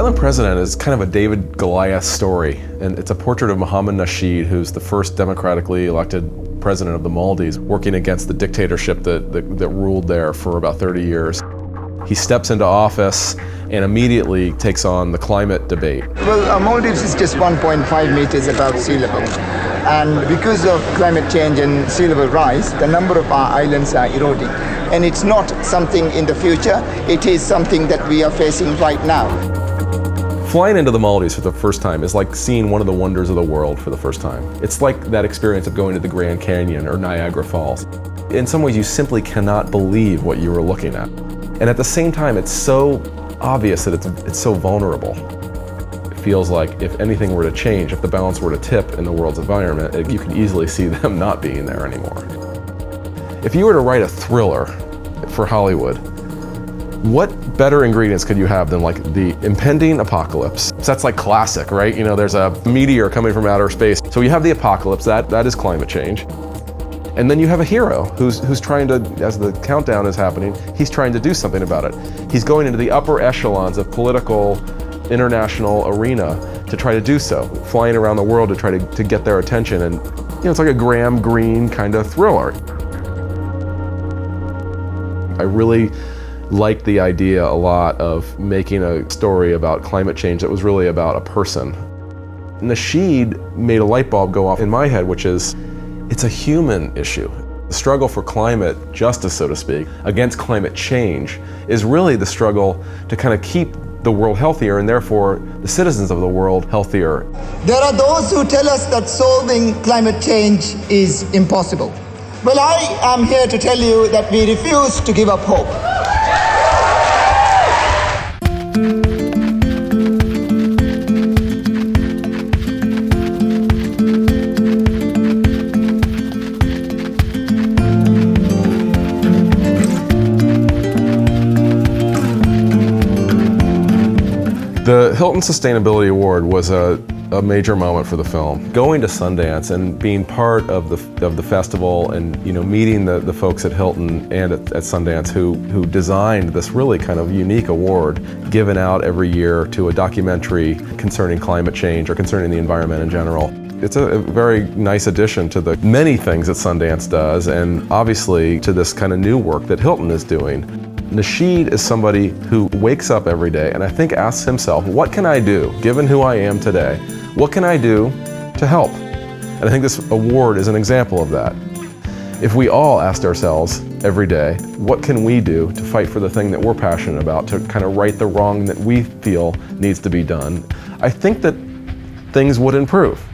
Silent President is kind of a David Goliath story, and it's a portrait of Mohamed Nasheed, who's the first democratically elected president of the Maldives, working against the dictatorship that ruled there for about 30 years. He steps into office and immediately takes on the climate debate. Well, Maldives is just 1.5 meters above sea level. And because of climate change and sea level rise, the number of our islands are eroding. And it's not something in the future, it is something that we are facing right now. Flying into the Maldives for the first time is like seeing one of the wonders of the world for the first time. It's like that experience of going to the Grand Canyon or Niagara Falls. In some ways, you simply cannot believe what you were looking at. And at the same time, it's so obvious that it's so vulnerable. It feels like if anything were to change, if the balance were to tip in the world's environment, you can easily see them not being there anymore. If you were to write a thriller for Hollywood, what better ingredients could you have than like the impending apocalypse? So that's like classic, right? You know, there's a meteor coming from outer space. So you have the apocalypse, that is climate change. And then you have a hero who's trying to, as the countdown is happening, he's trying to do something about it. He's going into the upper echelons of political, international arena to try to do so, flying around the world to try to get their attention. And you know, it's like a Graham Greene kind of thriller. I really liked the idea a lot of making a story about climate change that was really about a person. Nasheed made a light bulb go off in my head, which is, it's a human issue. The struggle for climate justice, so to speak, against climate change is really the struggle to kind of keep the world healthier and therefore the citizens of the world healthier. There are those who tell us that solving climate change is impossible. Well, I am here to tell you that we refuse to give up hope. The Hilton Sustainability Award was a major moment for the film. Going to Sundance and being part of the festival and meeting the folks at Hilton and at Sundance who designed this really kind of unique award given out every year to a documentary concerning climate change or concerning the environment in general. It's a very nice addition to the many things that Sundance does, and obviously to this kind of new work that Hilton is doing. Nasheed is somebody who wakes up every day and I think asks himself, what can I do, given who I am today? What can I do to help? And I think this award is an example of that. If we all asked ourselves every day, what can we do to fight for the thing that we're passionate about, to kind of right the wrong that we feel needs to be done, I think that things would improve.